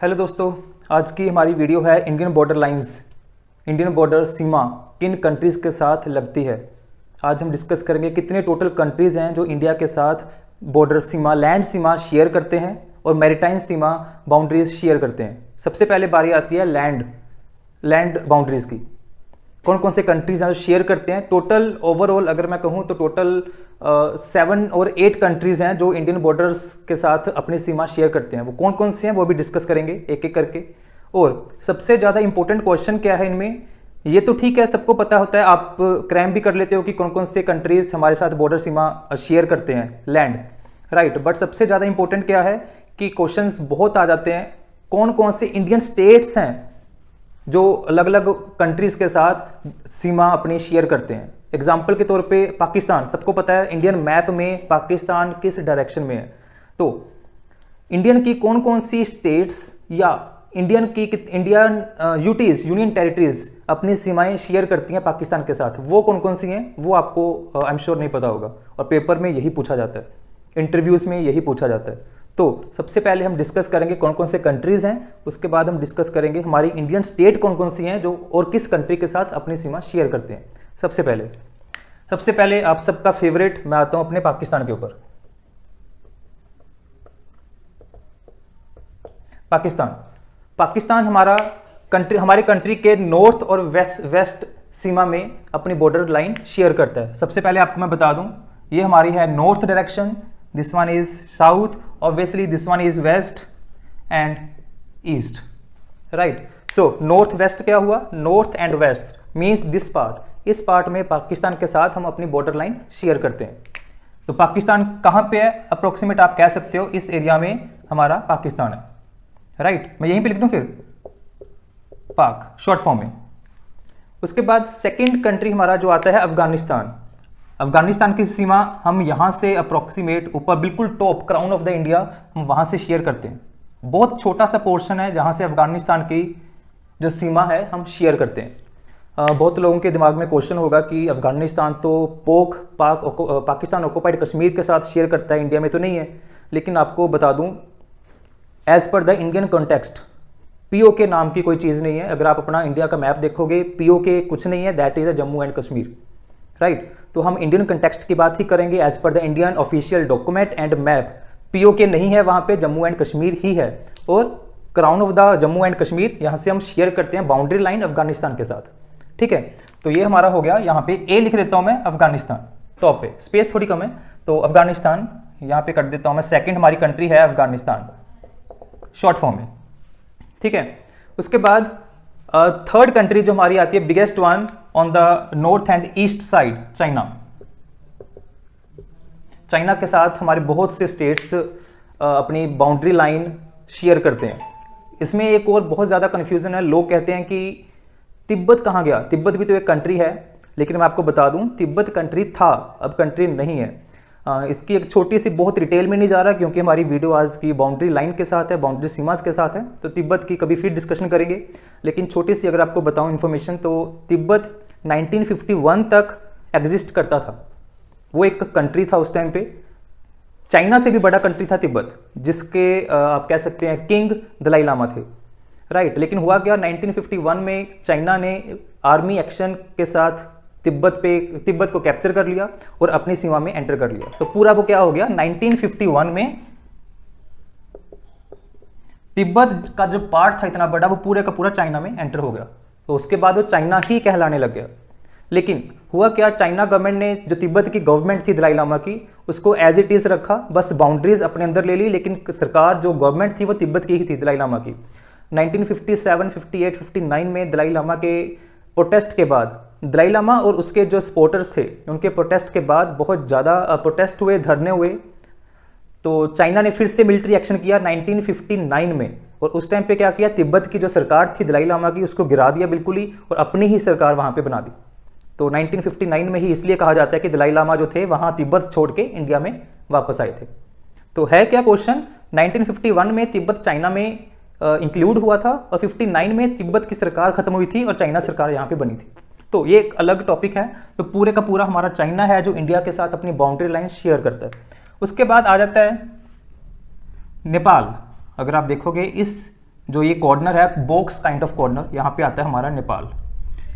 Hello दोस्तों, आज की हमारी वीडियो है Indian border lines. Indian border सीमा किन कंट्रीज़ के साथ लगती है। आज हम डिस्कस करेंगे कितने टोटल कंट्रीज़ हैं जो इंडिया के साथ बॉर्डर सीमा, लैंड सीमा शेयर करते हैं और मैरीटाइम सीमा बाउंड्रीज शेयर करते हैं। सबसे पहले बारी आती है लैंड बाउंड्रीज़ की। कौन कौन से कंट्रीज हैं जो शेयर करते हैं। टोटल ओवरऑल अगर मैं कहूँ तो टोटल 7 और 8 कंट्रीज हैं जो इंडियन बॉर्डर्स के साथ अपनी सीमा शेयर करते हैं। वो कौन कौन से हैं वो भी डिस्कस करेंगे एक एक करके। और सबसे ज़्यादा इंपॉर्टेंट क्वेश्चन क्या है इनमें, ये तो ठीक है सबको पता होता है, आप क्रैम भी कर लेते हो कि कौन कौन से कंट्रीज हमारे साथ बॉर्डर सीमा शेयर करते हैं, लैंड, राइट। बट सबसे ज़्यादा इंपॉर्टेंट क्या है कि क्वेश्चंस बहुत आ जाते हैं, कौन कौन से इंडियन स्टेट्स हैं जो अलग अलग कंट्रीज के साथ सीमा अपनी शेयर करते हैं। एग्जाम्पल के तौर पे पाकिस्तान, सबको पता है इंडियन मैप में पाकिस्तान किस डायरेक्शन में है। तो इंडियन की कौन कौन सी स्टेट्स या इंडियन यूटीज, यूनियन टेरिटरीज अपनी सीमाएं शेयर करती हैं पाकिस्तान के साथ, वो कौन कौन सी हैं वो आपको आई एम श्योर नहीं पता होगा। और पेपर में यही पूछा जाता है, इंटरव्यूज में यही पूछा जाता है। तो सबसे पहले हम डिस्कस करेंगे कौन कौन से कंट्रीज हैं, उसके बाद हम डिस्कस करेंगे हमारी इंडियन स्टेट कौन कौन सी हैं जो और किस कंट्री के साथ अपनी सीमा शेयर करते हैं। सबसे पहले आप सबका फेवरेट मैं आता हूं अपने पाकिस्तान के ऊपर। पाकिस्तान हमारे कंट्री के नॉर्थ और वेस्ट सीमा में अपनी बॉर्डर लाइन शेयर करता है। सबसे पहले आपको मैं बता दूं, ये हमारी है north direction, this one is south, obviously this one is west and east, right. So north west क्या हुआ, north and west means this part, इस पार्ट में पाकिस्तान के साथ हम अपनी बॉर्डर लाइन शेयर करते हैं। तो पाकिस्तान कहां पे है, अप्रोक्सीमेट आप कह सकते हो इस एरिया में हमारा पाकिस्तान है, राइट। मैं यहीं पे लिख दूं फिर पाक शॉर्ट फॉर्म में। उसके बाद सेकेंड कंट्री हमारा जो आता है अफगानिस्तान की सीमा हम यहां से अप्रोक्सीमेट ऊपर बिल्कुल top crown of the India हम वहां से शेयर करते हैं। बहुत छोटा सा पोर्शन है जहां से अफगानिस्तान की जो सीमा है हम शेयर करते हैं। बहुत लोगों के दिमाग में क्वेश्चन होगा कि अफगानिस्तान तो पाकिस्तान ऑक्युपाइड कश्मीर के साथ शेयर करता है, इंडिया में तो नहीं है। लेकिन आपको बता दूं, as per the Indian context PoK नाम की कोई चीज़ नहीं है। अगर आप अपना इंडिया का मैप देखोगे पीओके कुछ नहीं है, that is a Jammu and Kashmir, right. तो हम इंडियन कंटेक्स्ट की बात ही करेंगे as per the Indian official document and map. POK नहीं है वहां पे, जम्मू एंड कश्मीर ही है। और crown of the Jammu and Kashmir यहां से हम शेयर करते हैं बाउंड्री लाइन अफगानिस्तान के साथ, ठीक है। तो ये हमारा हो गया, यहाँ पे ए लिख देता हूं मैं, अफगानिस्तान टॉप पे, स्पेस थोड़ी कम है तो अफगानिस्तान यहाँ पे कर देता हूं मैं। सेकेंड हमारी कंट्री है अफगानिस्तान शॉर्ट फॉर्म में, ठीक है। उसके बाद थर्ड कंट्री जो हमारी आती है, biggest one on the north and east side, China के साथ हमारे बहुत से स्टेट्स अपनी बाउंड्री लाइन शेयर करते हैं। इसमें एक और बहुत ज़्यादा कन्फ्यूजन है, लोग कहते हैं कि तिब्बत कहाँ गया। तिब्बत भी तो एक कंट्री है, लेकिन मैं आपको बता दूं तिब्बत कंट्री था, अब कंट्री नहीं है। इसकी एक छोटी सी, बहुत डिटेल में नहीं जा रहा क्योंकि हमारी वीडियो आज की बाउंड्री लाइन के साथ है, बाउंड्री सीमास के साथ है, तो तिब्बत की कभी फिर डिस्कशन करेंगे। लेकिन छोटी सी अगर आपको बताऊं इन्फॉर्मेशन, तो तिब्बत 1951 तक एग्जिस्ट करता था, वो एक कंट्री था उस टाइम पे। चाइना से भी बड़ा कंट्री था तिब्बत, जिसके आप कह सकते हैं किंग दलाई लामा थे, राइट। लेकिन हुआ क्या, 1951 में चाइना ने आर्मी एक्शन के साथ तिब्बत को कैप्चर कर लिया और अपनी सीमा में एंटर कर लिया। तो पूरा वो क्या हो गया, 1951 में तिब्बत का जो पार्ट था इतना बड़ा, वो पूरे का पूरा चाइना में एंटर हो गया। तो उसके बाद वो चाइना ही कहलाने लग गया। लेकिन हुआ क्या, चाइना गवर्नमेंट ने, जो तिब्बत की गवर्नमेंट थी दलाई लामा की, उसको एज इट इज रखा, बस बाउंड्रीज अपने अंदर ले ली। लेकिन सरकार जो गवर्नमेंट थी वो तिब्बत की ही थी, दलाई लामा की। 1957, 58, 59 में दलाई लामा के प्रोटेस्ट के बाद, दलाई लामा और उसके जो सपोर्टर्स थे उनके प्रोटेस्ट के बाद बहुत ज़्यादा प्रोटेस्ट हुए, धरने हुए। तो चाइना ने फिर से मिलिट्री एक्शन किया 1959 में, और उस टाइम पे क्या किया, तिब्बत की जो सरकार थी दलाई लामा की, उसको गिरा दिया बिल्कुल ही, और अपनी ही सरकार वहाँ पे बना दी। तो 1959 में ही इसलिए कहा जाता है कि दलाई लामा जो थे वहाँ तिब्बत छोड़ के इंडिया में वापस आए थे। तो है क्या क्वेश्चन, 1951 में तिब्बत चाइना में इंक्लूड हुआ था, और 59 में तिब्बत की सरकार खत्म हुई थी और चाइना सरकार यहाँ पे बनी थी। तो ये एक अलग टॉपिक है। तो पूरे का पूरा हमारा चाइना है जो इंडिया के साथ अपनी बाउंड्री लाइन शेयर करता है। उसके बाद आ जाता है नेपाल। अगर आप देखोगे इस जो ये कॉर्नर है बॉक्स काइंड ऑफ कॉर्नर, यहाँ पे आता है हमारा नेपाल।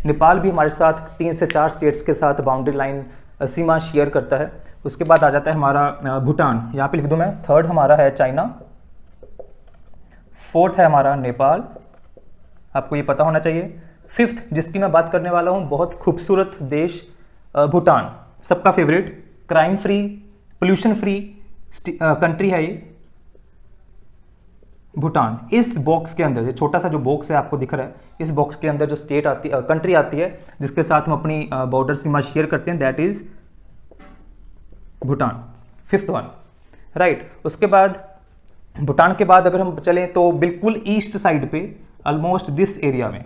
नेपाल भी हमारे साथ 3 से 4 स्टेट्स के साथ बाउंड्री लाइन सीमा शेयर करता है। उसके बाद आ जाता है हमारा भूटान, यहाँ पे लिख दूँ मैं। थर्ड हमारा है चाइना, फोर्थ है हमारा नेपाल, आपको ये पता होना चाहिए। फिफ्थ जिसकी मैं बात करने वाला हूँ, बहुत खूबसूरत देश भूटान, सबका favourite, crime free, pollution free country है ये भूटान। इस बॉक्स के अंदर, ये छोटा सा जो बॉक्स है आपको दिख रहा है, इस बॉक्स के अंदर जो स्टेट आती है, कंट्री आती है जिसके साथ हम अपनी बॉर्डर सीमा शेयर करते हैं, that is Bhutan, fifth one, right. उसके बाद भूटान के बाद अगर हम चलें तो बिल्कुल ईस्ट साइड पे, ऑलमोस्ट दिस एरिया में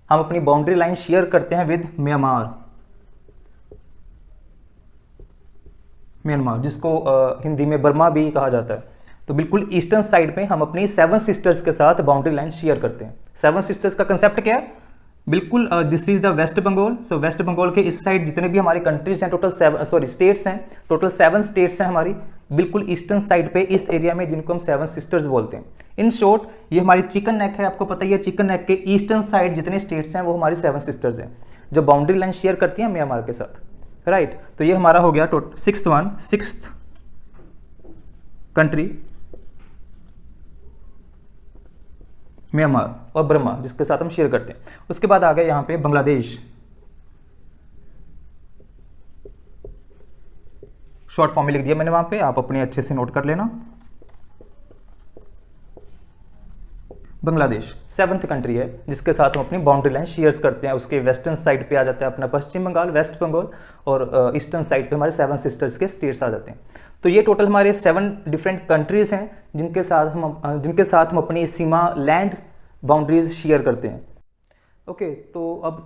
हम अपनी बाउंड्री लाइन शेयर करते हैं विद म्यांमार, जिसको हिंदी में बर्मा भी कहा जाता है। तो बिल्कुल ईस्टर्न साइड पे हम अपनी 7 सिस्टर्स के साथ बाउंड्री लाइन शेयर करते हैं। 7 सिस्टर्स का कंसेप्ट क्या है? बिल्कुल this is the West Bengal. So West Bengal के इस साइड जितने भी हमारी कंट्रीज हैं, टोटल स्टेट्स हैं, टोटल 7 स्टेट्स हैं हमारी, बिल्कुल ईस्टर्न साइड पे इस एरिया में, जिनको हम 7 सिस्टर्स बोलते हैं। इन शॉर्ट ये हमारी चिकन नेक है, आपको पता ही है, चिकन नेक के ईस्टर्न साइड जितने स्टेट्स हैं वो हमारी 7 सिस्टर्स हैं जो बाउंड्री लाइन शेयर करती हैं म्यांमार के साथ, राइट। तो ये हमारा हो गया सिक्स्थ कंट्री म्यांमार और बर्मा, जिसके साथ हम शेयर करते हैं। उसके बाद आ गया यहाँ पे बांग्लादेश, शॉर्ट फॉर्म में लिख दिया मैंने वहां पे, आप अपने अच्छे से नोट कर लेना। बांग्लादेश 7th कंट्री है जिसके साथ हम अपनी बाउंड्री लाइन शेयर्स करते हैं। उसके वेस्टर्न साइड पे आ जाता है अपना पश्चिम बंगाल, वेस्ट बंगाल, और ईस्टर्न साइड पे हमारे 7 सिस्टर्स के स्टेट्स आ जाते हैं। तो ये टोटल हमारे 7 डिफरेंट कंट्रीज हैं जिनके साथ हम अपनी सीमा लैंड बाउंड्रीज शेयर करते हैं। ओके, तो अब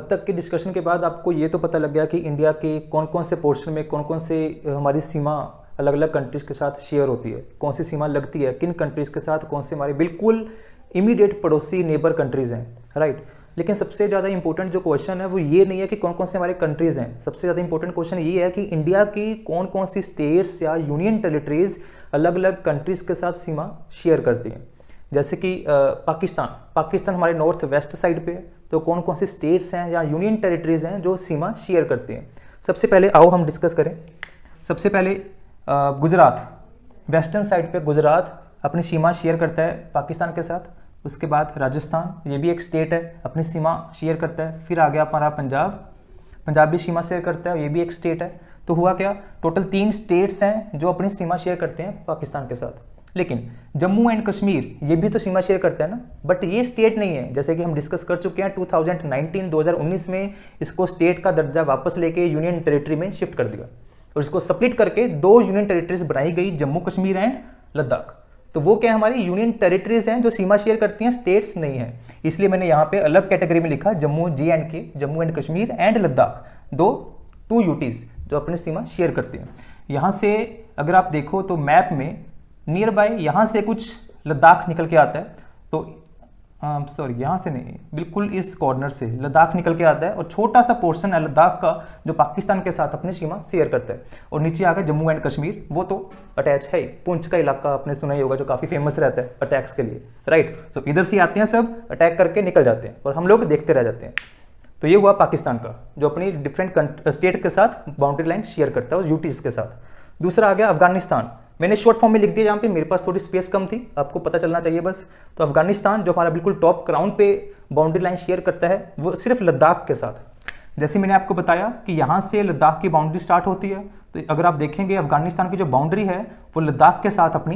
तक की डिस्कशन के बाद आपको ये तो पता लग गया कि इंडिया के कौन कौन से पोर्शन में कौन कौन से हमारी सीमा अलग अलग कंट्रीज़ के साथ शेयर होती है, कौन सी सीमा लगती है किन कंट्रीज़ के साथ, कौन से हमारे बिल्कुल इमीडिएट पड़ोसी नेबर कंट्रीज़ हैं, राइट। लेकिन सबसे ज़्यादा इंपॉर्टेंट जो क्वेश्चन है वो ये नहीं है कि कौन कौन से हमारे कंट्रीज़ हैं, सबसे ज़्यादा इंपॉर्टेंट क्वेश्चन ये है कि इंडिया की कौन कौन सी स्टेट्स या यूनियन टेरिटरीज़ अलग अलग कंट्रीज़ के साथ सीमा शेयर करती हैं। जैसे कि पाकिस्तान हमारे नॉर्थ वेस्ट साइड पे है, तो कौन कौन सी स्टेट्स हैं या यूनियन टेरिटरीज़ हैं जो सीमा शेयर करती हैं। सबसे पहले आओ हम डिस्कस करें। सबसे पहले गुजरात, वेस्टर्न साइड पे गुजरात अपनी सीमा शेयर करता है पाकिस्तान के साथ। उसके बाद राजस्थान, ये भी एक स्टेट है, अपनी सीमा शेयर करता है। फिर आ गया हमारा पंजाब भी सीमा शेयर करता है, ये भी एक स्टेट है। तो हुआ क्या, टोटल 3 स्टेट्स हैं जो अपनी सीमा शेयर करते हैं पाकिस्तान के साथ। लेकिन जम्मू एंड कश्मीर ये भी तो सीमा शेयर करता है ना, बट ये स्टेट नहीं है। जैसे कि हम डिस्कस कर चुके हैं 2019 में इसको स्टेट का दर्जा वापस लेके यूनियन टेरिटरी में शिफ्ट कर दिया और इसको स्प्लिट करके 2 यूनियन टेरिटरीज बनाई गई, जम्मू कश्मीर एंड लद्दाख। तो वो क्या हमारी यूनियन टेरिटरीज हैं जो सीमा शेयर करती हैं, स्टेट्स नहीं है। इसलिए मैंने यहाँ पे अलग कैटेगरी में लिखा Jammu and Kashmir and Ladakh, 2 UTs जो अपनी सीमा शेयर करती हैं। यहाँ से अगर आप देखो तो मैप में नियर बाय यहाँ से कुछ लद्दाख निकल के आता है, तो सॉरी यहाँ से नहीं, बिल्कुल इस कॉर्नर से लद्दाख निकल के आता है और छोटा सा पोर्शन है लद्दाख का जो पाकिस्तान के साथ अपनी सीमा शेयर करता है। और नीचे आ गया जम्मू एंड कश्मीर, वो तो अटैच है, पुंछ का इलाका आपने सुना ही होगा जो काफ़ी फेमस रहता है अटैक्स के लिए, राइट। सो इधर से आते हैं सब, अटैक करके निकल जाते हैं और हम लोग देखते रह जाते हैं। तो ये हुआ पाकिस्तान का जो अपनी डिफरेंट स्टेट के साथ बाउंड्री लाइन शेयर करता है और यूटीज के साथ। दूसरा आ गया अफगानिस्तान, मैंने शॉर्ट फॉर्म में लिख दिया जहाँ पे मेरे पास थोड़ी स्पेस कम थी, आपको पता चलना चाहिए बस। तो अफगानिस्तान जो हमारा बिल्कुल टॉप क्राउन पे बाउंड्री लाइन शेयर करता है वो सिर्फ लद्दाख के साथ। जैसे मैंने आपको बताया कि यहाँ से लद्दाख की बाउंड्री स्टार्ट होती है, तो अगर आप देखेंगे अफगानिस्तान की जो बाउंड्री है वो लद्दाख के साथ अपनी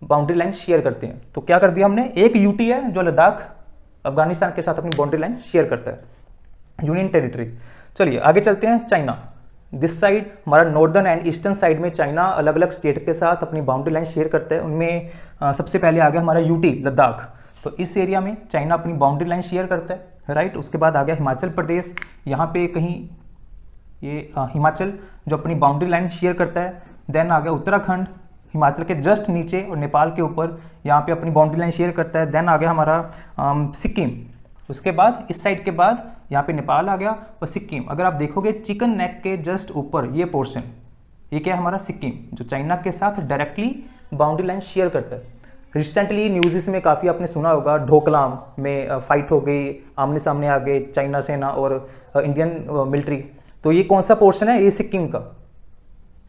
बाउंड्री लाइन शेयर करते हैं। तो क्या कर दिया हमने, एक यूटी है जो लद्दाख अफगानिस्तान के साथ अपनी बाउंड्री लाइन शेयर करता है, यूनियन टेरिटरी। चलिए आगे चलते हैं। चाइना, दिस साइड हमारा नॉर्दर्न एंड ईस्टर्न साइड में चाइना अलग अलग स्टेट के साथ अपनी बाउंड्री लाइन शेयर करता है। उनमें सबसे पहले आ गया हमारा यूटी लद्दाख, तो इस एरिया में चाइना अपनी बाउंड्री लाइन शेयर करता है, राइट। उसके बाद आ गया हिमाचल प्रदेश, यहाँ पे कहीं ये हिमाचल जो अपनी बाउंड्री लाइन शेयर करता है। देन आ गया उत्तराखंड, हिमाचल के जस्ट नीचे और नेपाल के ऊपर, यहाँ पे अपनी बाउंड्री लाइन शेयर करता है। देन आ गया हमारा सिक्किम, उसके बाद इस साइड के बाद यहाँ पे नेपाल आ गया और सिक्किम। अगर आप देखोगे चिकन नेक के जस्ट ऊपर ये पोर्शन, ये क्या है हमारा सिक्किम, जो चाइना के साथ डायरेक्टली बाउंड्री लाइन शेयर करता है। रिसेंटली न्यूज़ में काफ़ी आपने सुना होगा, ढोकलाम में फाइट हो गई, आमने सामने आ गए चाइना सेना और इंडियन मिलिट्री। तो ये कौन सा पोर्शन है? ये सिक्किम का।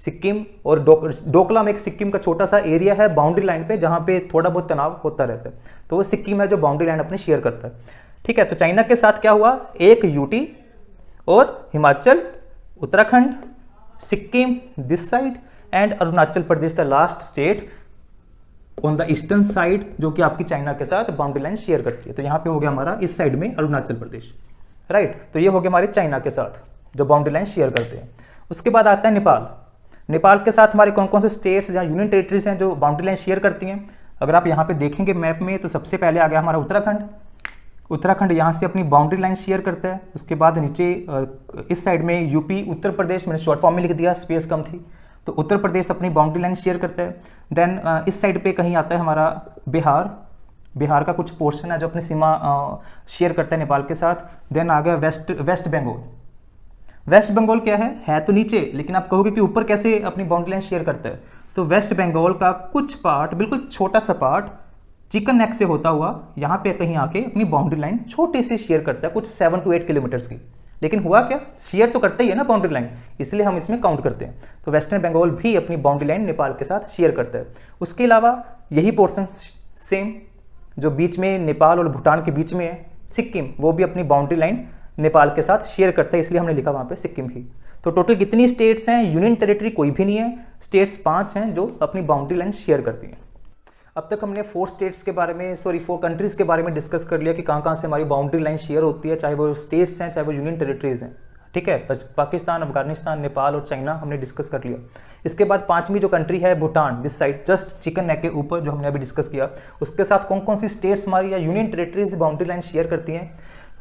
सिक्किम और डोकलाम एक सिक्किम का छोटा सा एरिया है बाउंड्री लाइन पे, जहाँ पे थोड़ा बहुत तनाव होता रहता है। तो वो सिक्किम है जो बाउंड्री लाइन अपनी शेयर करता है। ठीक है, तो चाइना के साथ क्या हुआ, एक यूटी और Himachal, Uttarakhand, Sikkim this side and Arunachal Pradesh the last state on the eastern side, जो कि आपकी चाइना के साथ बाउंड्री लाइन शेयर करती है। तो यहाँ पे हो गया हमारा इस साइड में अरुणाचल प्रदेश, राइट। तो ये हो गया हमारे चाइना के साथ जो बाउंड्री लाइन शेयर करते हैं। उसके बाद आता है नेपाल। नेपाल के साथ हमारे कौन कौन से स्टेट्स या यूनियन टेरिटरीज हैं जो बाउंड्री लाइन शेयर करती हैं? अगर आप यहाँ पे देखेंगे मैप में, तो सबसे पहले आ गया हमारा उत्तराखंड। उत्तराखंड यहाँ से अपनी बाउंड्री लाइन शेयर करता है। उसके बाद नीचे इस साइड में यूपी, उत्तर प्रदेश, मैंने शॉर्ट फॉर्म में लिख दिया, स्पेस कम थी, तो उत्तर प्रदेश अपनी बाउंड्री लाइन शेयर करता है। देन इस साइड पे कहीं आता है हमारा बिहार। बिहार का कुछ पोर्शन है जो अपनी सीमा शेयर करता है नेपाल के साथ। देन आ गया वेस्ट बंगाल। वेस्ट बंगाल क्या है तो नीचे, लेकिन आप कहोगे कि ऊपर कैसे अपनी बाउंड्री लाइन शेयर करता है? तो वेस्ट बंगाल का कुछ पार्ट, बिल्कुल छोटा सा पार्ट, चिकन नेक से होता हुआ यहाँ पे कहीं आके अपनी बाउंड्री लाइन छोटे से शेयर करता है, कुछ 7 to 8 किलोमीटर्स की। लेकिन हुआ क्या, शेयर तो करते ही है ना बाउंड्री लाइन, इसलिए हम इसमें काउंट करते हैं। तो वेस्टर्न बंगाल भी अपनी बाउंड्री लाइन नेपाल के साथ शेयर करता है। उसके अलावा यही पोर्शन सेम जो बीच में नेपाल और भूटान के बीच में है, सिक्किम, वो भी अपनी बाउंड्री लाइन नेपाल के साथ शेयर करता है, इसलिए हमने लिखा वहाँ पे सिक्किम ही। तो टोटल कितनी स्टेट्स हैं? यूनियन टेरिटरी कोई भी नहीं है, स्टेट्स 5 हैं जो अपनी बाउंड्री लाइन शेयर करती हैं। अब तक हमने 4 स्टेट्स के बारे में, 4 कंट्रीज़ के बारे में डिस्कस कर लिया कि कहाँ से हमारी बाउंड्री लाइन शेयर होती है, चाहे वो स्टेट्स हैं चाहे वो यूनियन टेरिटरीज हैं। ठीक है, पाकिस्तान, अफगानिस्तान, नेपाल और चाइना हमने डिस्कस कर लिया। इसके बाद 5वीं जो कंट्री है Bhutan, this side just chicken neck के ऊपर, जो हमने अभी डिस्कस किया। उसके साथ कौन कौन सी स्टेट्स हमारी या union territories boundary line share करती हैं,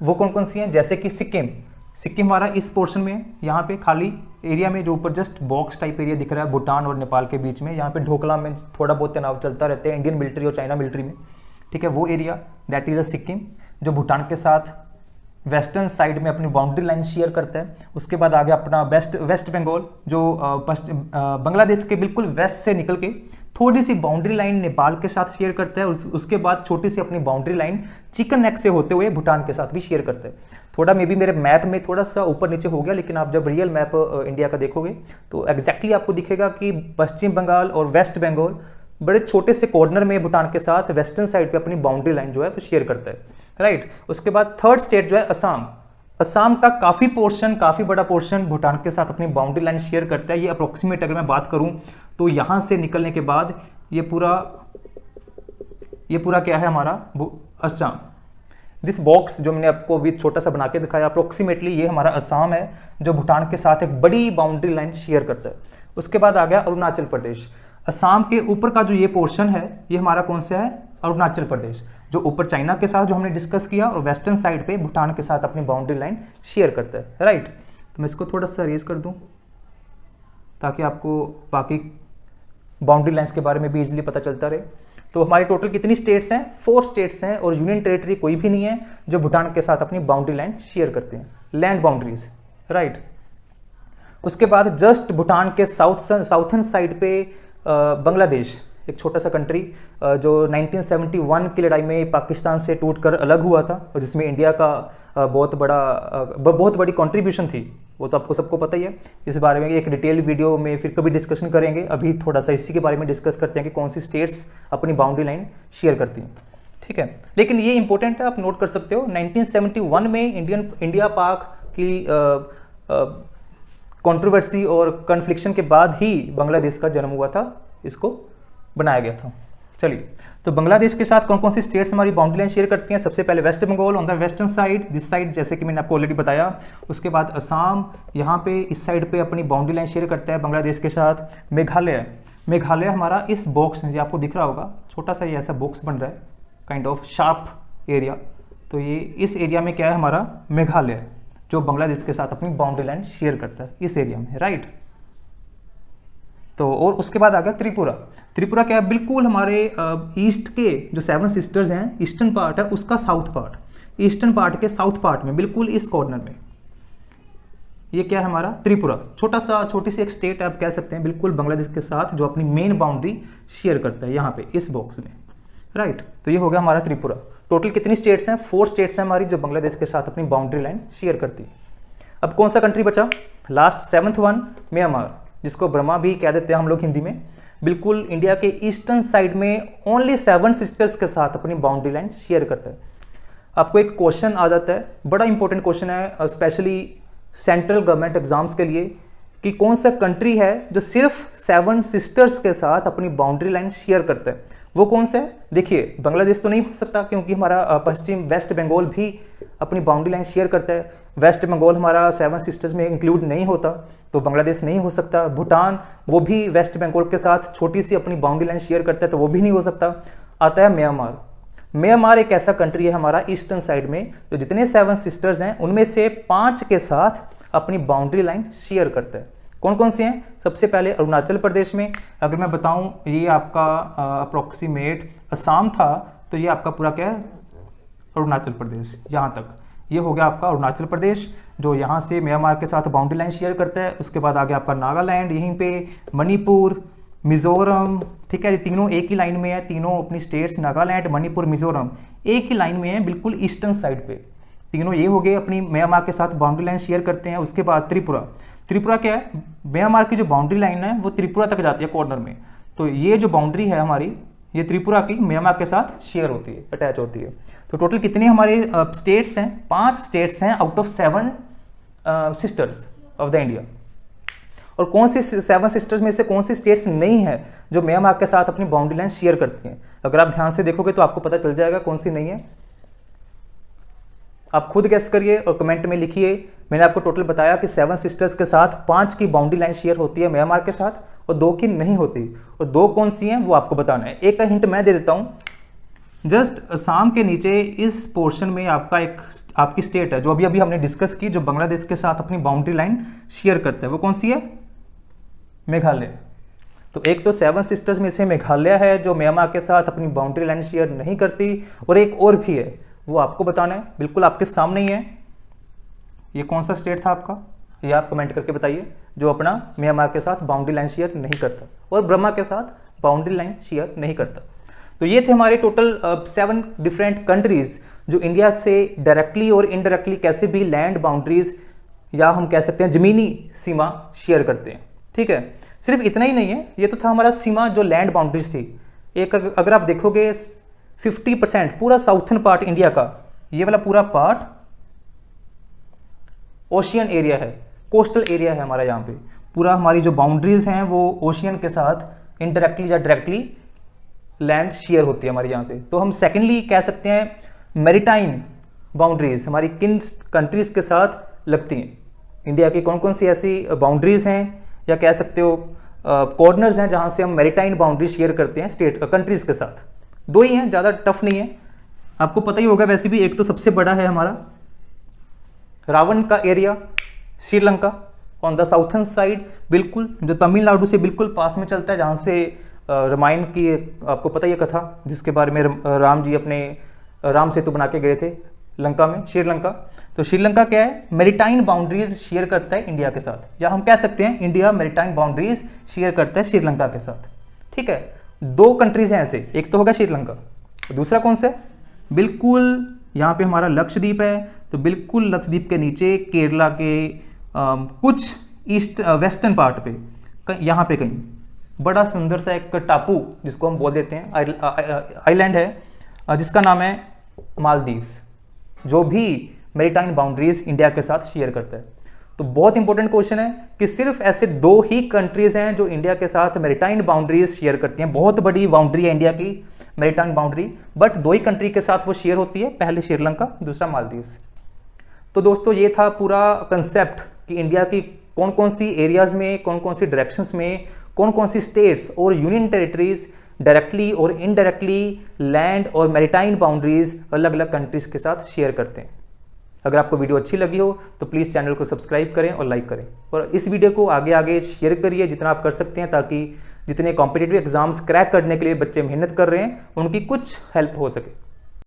वो कौन कौन सी हैं? जैसे कि सिक्किम हमारा इस पोर्शन में, यहाँ पे खाली एरिया में जो ऊपर जस्ट बॉक्स टाइप एरिया दिख रहा है भूटान और नेपाल के बीच में, यहाँ पे ढोकला में थोड़ा बहुत तनाव चलता रहता है इंडियन मिलिट्री और चाइना मिलिट्री में। ठीक है, वो area that is the Sikkim, जो भूटान के साथ वेस्टर्न साइड में अपनी बाउंड्री लाइन शेयर करता है। उसके बाद आ गया अपना वेस्ट बंगाल, जो बांग्लादेश के बिल्कुल वेस्ट से निकल के थोड़ी सी बाउंड्री लाइन नेपाल के साथ शेयर करता है। उसके बाद छोटी सी अपनी बाउंड्री लाइन चिकन नेक से होते हुए भूटान के साथ भी शेयर करता है। थोड़ा मे बी मेरे मैप में थोड़ा सा ऊपर नीचे हो गया, लेकिन आप जब रियल मैप इंडिया का देखोगे तो एग्जैक्टली आपको दिखेगा कि पश्चिम बंगाल और वेस्ट बंगाल बड़े छोटे से कॉर्नर में भूटान के साथ वेस्टर्न साइड पे अपनी बाउंड्री लाइन जो है वो शेयर करता है, राइट। उसके बाद थर्ड स्टेट जो है असम। असम का काफ़ी बड़ा पोर्शन भूटान के साथ अपनी बाउंड्री लाइन शेयर करता है। ये अप्रोक्सीमेट अगर मैं बात करूं तो यहाँ से निकलने के बाद ये पूरा क्या है हमारा असम। दिस बॉक्स जो मैंने आपको अभी छोटा सा बना के दिखाया, अप्रोक्सीमेटली ये हमारा असम है जो भूटान के साथ एक बड़ी बाउंड्री लाइन शेयर करता है। उसके बाद आ गया अरुणाचल प्रदेश। असम के ऊपर का जो ये पोर्शन है ये हमारा कौन सा है? अरुणाचल प्रदेश, जो ऊपर चाइना के साथ जो हमने डिस्कस किया और वेस्टर्न साइड पे भूटान के साथ अपनी बाउंड्री लाइन शेयर करता है, राइट। तो मैं इसको थोड़ा सा रेज कर दूं ताकि आपको बाकी बाउंड्री लाइंस के बारे में भी इजीली पता चलता रहे। तो हमारी टोटल कितनी स्टेट्स हैं? 4 स्टेट्स हैं और यूनियन टेरिटरी कोई भी नहीं है जो भूटान के साथ अपनी बाउंड्री लाइन शेयर करते हैं, लैंड बाउंड्रीज, राइट। उसके बाद जस्ट भूटान के साउथर्न साइड पे बांग्लादेश, एक छोटा सा कंट्री जो 1971 की लड़ाई में पाकिस्तान से टूटकर अलग हुआ था और जिसमें इंडिया का बहुत बड़ी कंट्रीब्यूशन थी, वो तो आपको सबको पता ही है। इस बारे में एक डिटेल वीडियो में फिर कभी डिस्कशन करेंगे। अभी थोड़ा सा इसी के बारे में डिस्कस करते हैं कि कौन सी स्टेट्स अपनी बाउंड्री लाइन शेयर करती हैं, ठीक है। लेकिन ये इंपॉर्टेंट है, आप नोट कर सकते हो 1971 में इंडिया पाक की कंट्रोवर्सी और कन्फ्लिक्शन के बाद ही बांग्लादेश का जन्म हुआ था, इसको बनाया गया था। चलिए, तो बांग्लादेश के साथ कौन कौन सी स्टेट्स हमारी बाउंड्री लाइन शेयर करती हैं? सबसे पहले West Bengal on the western side, this side, जैसे कि मैंने आपको ऑलरेडी बताया। उसके बाद असम यहाँ पे इस साइड पे अपनी बाउंड्री लाइन शेयर करता है बांग्लादेश के साथ। मेघालय हमारा इस बॉक्स में, जो आपको दिख रहा होगा छोटा सा ये ऐसा बॉक्स बन रहा है, काइंड ऑफ शार्प एरिया, तो ये इस एरिया में क्या है हमारा? मेघालय, जो बांग्लादेश के साथ अपनी बाउंड्री लाइन शेयर करता है इस एरिया में, राइट। तो और उसके बाद आ गया त्रिपुरा क्या है? बिल्कुल हमारे ईस्ट के जो 7 सिस्टर्स हैं, ईस्टर्न पार्ट है उसका साउथ पार्ट, ईस्टर्न पार्ट के साउथ पार्ट में बिल्कुल इस कॉर्नर में ये क्या है हमारा? त्रिपुरा, छोटी सी एक स्टेट आप कह सकते हैं, बिल्कुल बांग्लादेश के साथ जो अपनी मेन बाउंड्री शेयर करता है यहाँ पे इस बॉक्स में। राइट। तो ये हो गया हमारा त्रिपुरा। टोटल कितनी स्टेट्स हैं? 4 स्टेट्स हैं हमारी जो बांग्लादेश के साथ अपनी बाउंड्री लाइन शेयर करती है। अब कौन सा कंट्री बचा? लास्ट 7th वन, म्यांमार, जिसको ब्रह्मा भी कह देते हैं हम लोग हिंदी में। बिल्कुल इंडिया के ईस्टर्न साइड में ओनली 7 सिस्टर्स के साथ अपनी बाउंड्री लाइन शेयर करता है। आपको एक क्वेश्चन आ जाता है, बड़ा इंपॉर्टेंट क्वेश्चन है स्पेशली सेंट्रल गवर्नमेंट एग्जाम्स के लिए, कि कौन सा कंट्री है जो सिर्फ 7 सिस्टर्स के साथ अपनी बाउंड्री लाइन शेयर करता है? वो कौन सा है? देखिए, बांग्लादेश तो नहीं हो सकता क्योंकि हमारा पश्चिम वेस्ट बंगाल भी अपनी बाउंड्री लाइन शेयर करता है। वेस्ट बंगाल हमारा 7 सिस्टर्स में इंक्लूड नहीं होता, तो बांग्लादेश नहीं हो सकता। भूटान, वो भी वेस्ट बंगाल के साथ छोटी सी अपनी बाउंड्री लाइन शेयर करता है, तो वो भी नहीं हो सकता। आता है म्यांमार। म्यांमार एक ऐसा कंट्री है हमारा ईस्टर्न साइड में जो जितने 7 सिस्टर्स हैं उनमें से 5 के साथ अपनी बाउंड्री लाइन शेयर करता है। कौन कौन से हैं? सबसे पहले अरुणाचल प्रदेश में, अगर मैं बताऊं ये आपका अप्रोक्सीमेट असम था, तो ये आपका पूरा क्या है? अरुणाचल प्रदेश। यहाँ तक ये हो गया आपका अरुणाचल प्रदेश, जो यहाँ से म्यांमार के साथ बाउंड्री लाइन शेयर करता है। उसके बाद आगे आपका नागालैंड, यहीं पे मणिपुर, मिजोरम, ठीक है, ये तीनों एक ही लाइन में है। तीनों अपनी स्टेट्स नागालैंड, मणिपुर, मिजोरम एक ही लाइन में है, बिल्कुल ईस्टर्न साइड पे। तीनों ये हो गए अपनी म्यांमार के साथ बाउंड्री लाइन शेयर करते हैं। उसके बाद त्रिपुरा। त्रिपुरा क्या है? म्यांमार की जो बाउंड्री लाइन है वो त्रिपुरा तक जाती है कॉर्नर में, तो ये जो बाउंड्री है हमारी, ये त्रिपुरा की म्यांमार के साथ शेयर होती है, अटैच होती है। तो टोटल कितने हमारे स्टेट्स हैं? 5 स्टेट्स हैं out of 7 sisters of the India. और कौन सी 7 सिस्टर्स में से कौन सी स्टेट्स नहीं है जो म्यांमार के साथ अपनी बाउंड्री लाइन शेयर करती हैं? अगर आप ध्यान से देखोगे तो आपको पता चल जाएगा कौन सी नहीं है। आप खुद गेस करिए और कमेंट में लिखिए। मैंने आपको टोटल बताया कि 7 सिस्टर्स के साथ 5 की बाउंड्री लाइन शेयर होती है म्यांमार के साथ और 2 की नहीं होती, और 2 कौन सी हैं वो आपको बताना है। एक का हिंट मैं दे देता हूँ। जस्ट असम के नीचे इस पोर्शन में आपका एक आपकी स्टेट है जो अभी अभी हमने डिस्कस की, जो बांग्लादेश के साथ अपनी बाउंड्री लाइन शेयर करता है। वो कौन सी है? मेघालय। तो एक तो 7 सिस्टर्स में से मेघालय है जो म्यांमार के साथ अपनी बाउंड्री लाइन शेयर नहीं करती, और एक और भी है, वो आपको बताना है, बिल्कुल आपके सामने ही है। ये कौन सा स्टेट था आपका? ये आप कमेंट करके बताइए, जो अपना म्यांमार के साथ बाउंड्री लाइन शेयर नहीं करता और ब्रह्मा के साथ बाउंड्री लाइन शेयर नहीं करता। तो ये थे हमारे टोटल 7 डिफरेंट कंट्रीज जो इंडिया से डायरेक्टली और इनडायरेक्टली कैसे भी लैंड बाउंड्रीज या हम कह सकते हैं जमीनी सीमा शेयर करते हैं। ठीक है, सिर्फ इतना ही नहीं है, ये तो था हमारा सीमा जो लैंड बाउंड्रीज थी। एक अगर आप देखोगे 50% पूरा साउथर्न पार्ट इंडिया का, ये वाला पूरा पार्ट ओशियन एरिया है, कोस्टल एरिया है हमारा। यहाँ पे पूरा हमारी जो बाउंड्रीज हैं वो ओशियन के साथ इनडायरेक्टली या डायरेक्टली लैंड शेयर होती है हमारे यहाँ से। तो हम सेकेंडली कह सकते हैं मैरीटाइम बाउंड्रीज हमारी किन कंट्रीज के साथ लगती हैं। इंडिया की कौन कौन सी ऐसी बाउंड्रीज हैं या कह सकते हो कॉर्नर्स हैं जहाँ से हम मैरीटाइम बाउंड्री शेयर करते हैं स्टेट कंट्रीज के साथ। 2 ही हैं, ज़्यादा टफ नहीं है, आपको पता ही होगा वैसे भी। एक तो सबसे बड़ा है हमारा रावण का area, Sri Lanka on the southern side, बिल्कुल जो तमिलनाडु से बिल्कुल पास में चलता है, जहाँ से रामायण की आपको पता ही है कथा, जिसके बारे में राम जी अपने राम सेतु बना के गए थे लंका में, श्रीलंका। तो श्रीलंका क्या है? मैरीटाइम बाउंड्रीज शेयर करता है इंडिया के साथ, या हम कह सकते हैं इंडिया मैरीटाइम बाउंड्रीज शेयर करता है श्रीलंका के साथ। ठीक है, 2 कंट्रीज हैं ऐसे, एक तो होगा श्रीलंका, दूसरा कौन सा? बिल्कुल यहाँ पे हमारा लक्षद्वीप है। तो बिल्कुल लक्षद्वीप के नीचे केरला के कुछ ईस्ट वेस्टर्न पार्ट पे यहाँ पे कहीं बड़ा सुंदर सा एक टापू जिसको हम बोल देते हैं आइलैंड है जिसका नाम है मालदीव्स, जो भी मैरीटाइम बाउंड्रीज इंडिया के साथ शेयर करता है। तो बहुत इंपॉर्टेंट क्वेश्चन है कि सिर्फ ऐसे 2 ही कंट्रीज हैं जो इंडिया के साथ मैरीटाइम बाउंड्रीज शेयर करती हैं। बहुत बड़ी बाउंड्री है इंडिया की maritime boundary, but 2 he country के साथ वो शेयर होती है, पहले श्रीलंका, दूसरा मालदीव्स। तो दोस्तों ये था पूरा कंसेप्ट कि इंडिया की कौन कौन सी एरियाज में, कौन कौन सी डायरेक्शंस में, कौन कौन सी स्टेट्स और यूनियन टेरिटरीज डायरेक्टली और इनडायरेक्टली लैंड और मैरीटाइम बाउंड्रीज अलग अलग कंट्रीज के साथ शेयर करते हैं। अगर आपको वीडियो अच्छी लगी हो तो प्लीज़ चैनल को सब्सक्राइब करें और लाइक करें, और इस वीडियो को आगे आगे शेयर करिए जितना आप कर सकते हैं, ताकि जितने कॉम्पिटिटिव एग्जाम्स क्रैक करने के लिए बच्चे मेहनत कर रहे हैं उनकी कुछ हेल्प हो सके।